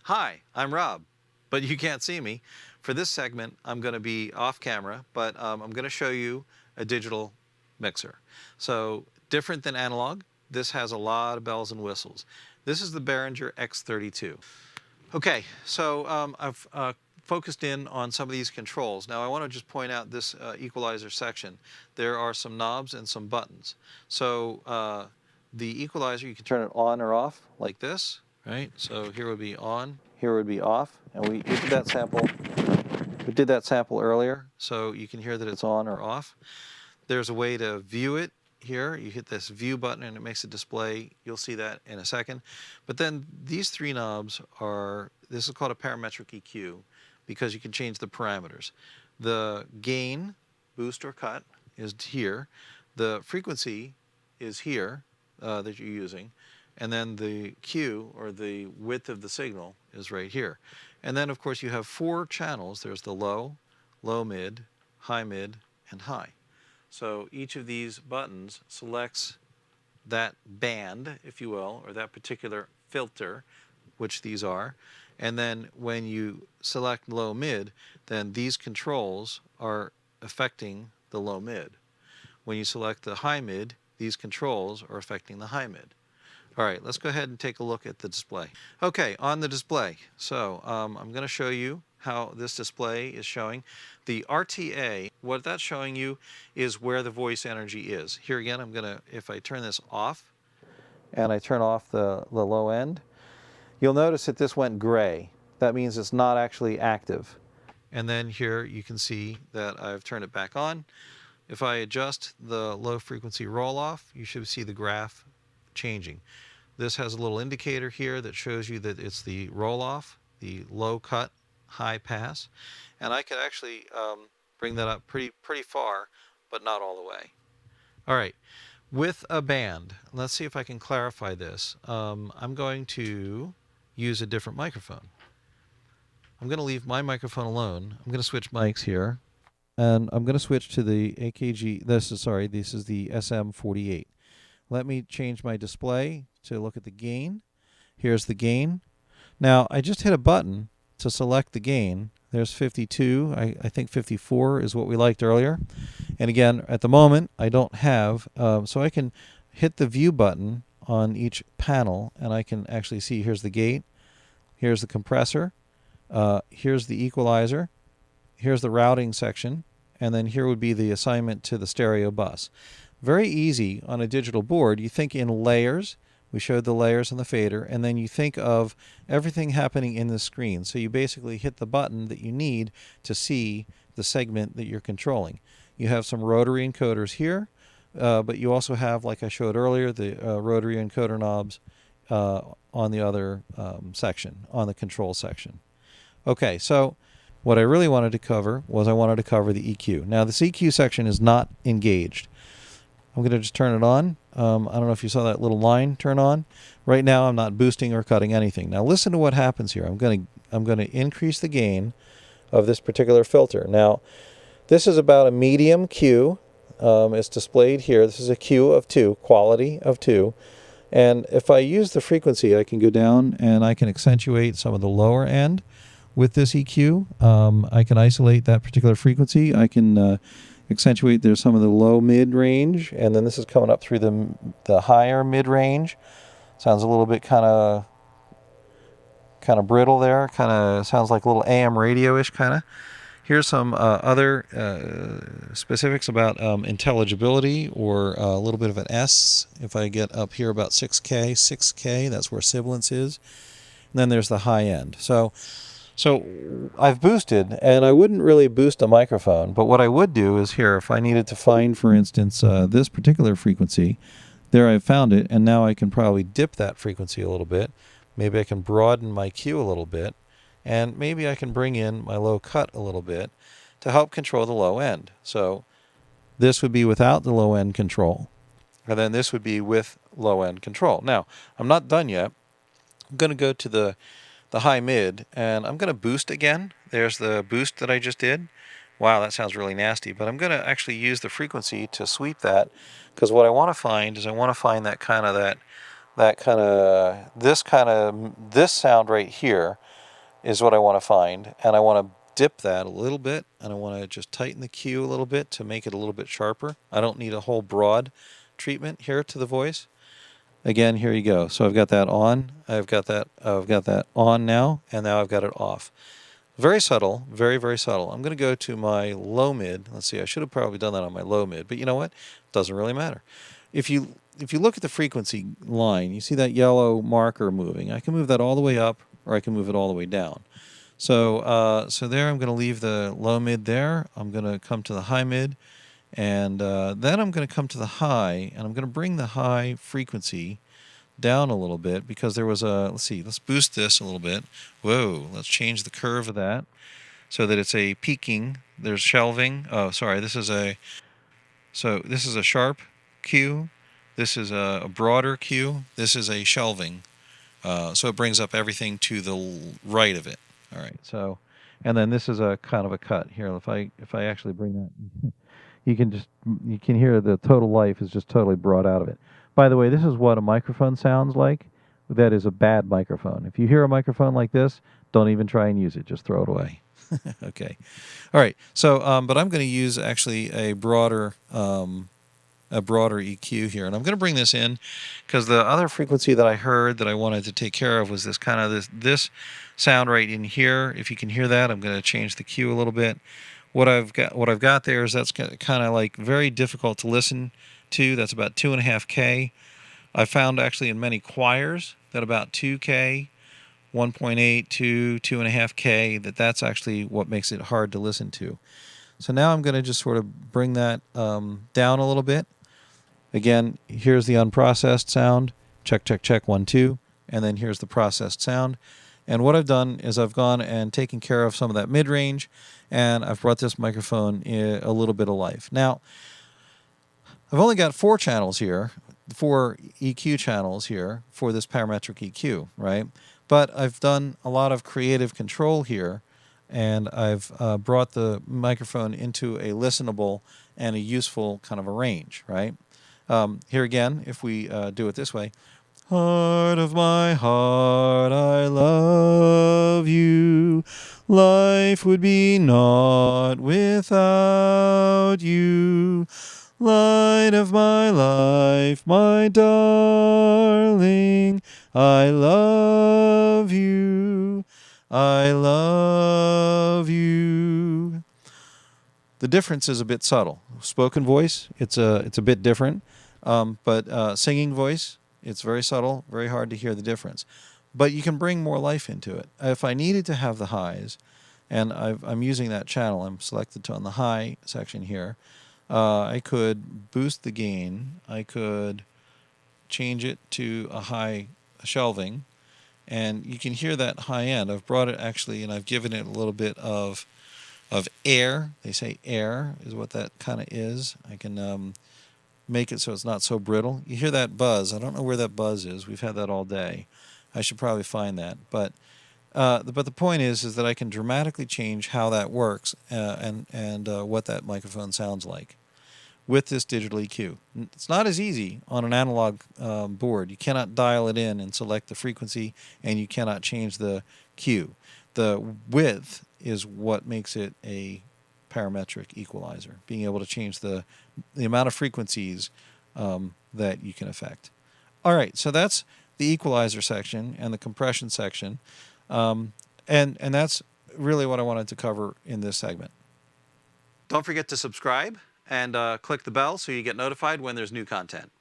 Hi, I'm Rob, but you can't see me. For this segment, I'm going to be off camera, but I'm going to show you a digital mixer. So different than analog, this has a lot of bells and whistles. This is the Behringer X32. Okay, so I've focused in on some of these controls. Now I want to just point out this equalizer section. There are some knobs and some buttons. So the equalizer, you can turn it on or off like this, right? So here would be on, here would be off, and we did that sample. We did that sample earlier, so you can hear that it's on or off. There's a way to view it here. You hit this view button and it makes a display. You'll see that in a second. But then these three knobs are, this is called a parametric EQ because you can change the parameters. The gain, boost or cut, is here. The frequency is here that you're using. And then the Q, or the width of the signal, is right here. And then, of course, you have four channels. There's the low, low mid, and high. So each of these buttons selects that band, if you will, or that particular filter, which these are. And then when you select low mid, then these controls are affecting the low mid. When you select the high mid, these controls are affecting the high mid. All right, let's go ahead and take a look at the display. Okay, on the display. So I'm going to show you how this display is showing. The RTA, what that's showing you is where the voice energy is. Here again, I'm going to, if I turn this off and I turn off the low end, you'll notice that this went gray. That means it's not actually active. And then here you can see that I've turned it back on. If I adjust the low frequency roll off, you should see the graph changing. This has a little indicator here that shows you that it's the roll off, the low cut, high pass. And I could actually bring that up pretty far, but not all the way. All right, with a band, let's see if I can clarify this. I'm going to use a different microphone. I'm going to leave my microphone alone. I'm going to switch mics here. And I'm going to switch to the AKG, this is the SM48. Let me change my display to look at the gain. Here's the gain. Now, I just hit a button to select the gain. There's 52. I think 54 is what we liked earlier. And again, at the moment, I don't have, so I can hit the view button on each panel, and I can actually see here's the gate, here's the compressor, here's the equalizer, here's the routing section, and then here would be the assignment to the stereo bus. Very easy on a digital board. You think in layers. We showed the layers and the fader, and then you think of everything happening in the screen. So you basically hit the button that you need to see the segment that you're controlling. You have some rotary encoders here, but you also have, like I showed earlier, the rotary encoder knobs on the other section, on the control section. Okay, so what I really wanted to cover was I wanted to cover the EQ. Now, this EQ section is not engaged. I'm going to just turn it on. I don't know if you saw that little line turn on. Right now, I'm not boosting or cutting anything. Now, listen to what happens here. I'm going to increase the gain of this particular filter. Now, this is about a medium Q. It's displayed here. This is a Q of 2, quality of 2. And if I use the frequency, I can go down and I can accentuate some of the lower end with this EQ. I can isolate that particular frequency. I can accentuate there's some of the low mid range, and then this is coming up through the higher mid range. Sounds a little bit kind of brittle there. Kind of sounds like a little AM radio-ish kind of. Here's some other specifics about intelligibility, or a little bit of an S. If I get up here about 6K, that's where sibilance is. And then there's the high end. So I've boosted, and I wouldn't really boost a microphone, but what I would do is here, if I needed to find, for instance, this particular frequency, there I've found it, and now I can probably dip that frequency a little bit. Maybe I can broaden my Q a little bit, and maybe I can bring in my low cut a little bit to help control the low end. So this would be without the low end control, and then this would be with low end control. Now, I'm not done yet. I'm going to go to the high mid, and I'm going to boost again. There's the boost that I just did. Wow, that sounds really nasty, but I'm going to actually use the frequency to sweep that, because what I want to find is I want to find this sound right here, is what I want to find, and I want to dip that a little bit, and I want to just tighten the Q a little bit to make it a little bit sharper. I don't need a whole broad treatment here to the voice. Again, here you go. So I've got that on. I've got that on now, and now I've got it off. Very subtle, very, very subtle. I'm going to go to my low mid. Let's see, I should have probably done that on my low mid, but you know what? It doesn't really matter. If you look at the frequency line, you see that yellow marker moving. I can move that all the way up, or I can move it all the way down. So so there, I'm going to leave the low mid there. I'm going to come to the high mid, and then I'm going to come to the high, and I'm going to bring the high frequency down a little bit because there was a, let's see, let's boost this a little bit. Whoa, let's change the curve of that so that it's a peaking. There's shelving. Oh, sorry, this is a sharp Q. This is a broader Q. This is a shelving. So it brings up everything to the right of it. All right, so, and then this is a kind of a cut here. If I actually bring that, you can hear the total life is just totally brought out of it. By the way, this is what a microphone sounds like. That is a bad microphone. If you hear a microphone like this, don't even try and use it. Just throw it away. Okay. All right. So, but I'm going to use actually a broader EQ here, and I'm going to bring this in because the other frequency that I heard that I wanted to take care of was this kind of this sound right in here. If you can hear that, I'm going to change the Q a little bit. What I've got there is that's kind of like very difficult to listen to. That's about 2.5K. I found actually in many choirs that about 2K, 1.8, 2.5K, that's actually what makes it hard to listen to. So now I'm going to just sort of bring that down a little bit. Again, here's the unprocessed sound. Check, check, check, 1, 2. And then here's the processed sound. And what I've done is I've gone and taken care of some of that mid-range, and I've brought this microphone a little bit of life. Now, I've only got 4 channels here, 4 EQ channels here for this parametric EQ, right? But I've done a lot of creative control here, and I've brought the microphone into a listenable and a useful kind of a range, right? Here again, if we do it this way, heart of my heart, I love you. Life would be naught without you. Light of my life, my darling, I love you. I love you. The difference is a bit subtle. Spoken voice, it's a bit different, but singing voice, it's very subtle, very hard to hear the difference. But you can bring more life into it. If I needed to have the highs, and I'm using that channel, I'm selected on the high section here, I could boost the gain, I could change it to a high shelving, and you can hear that high end. I've brought it actually, and I've given it a little bit of air. They say air is what that kind of is. I can make it so it's not so brittle. You hear that buzz. I don't know where that buzz is. We've had that all day. I should probably find that. But the point is that I can dramatically change how that works and what that microphone sounds like with this digital EQ. It's not as easy on an analog board. You cannot dial it in and select the frequency, and you cannot change the Q. The width is what makes it a parametric equalizer, being able to change the amount of frequencies that you can affect. All right, so that's the equalizer section and the compression section, and that's really what I wanted to cover in this segment. Don't forget to subscribe and click the bell so you get notified when there's new content.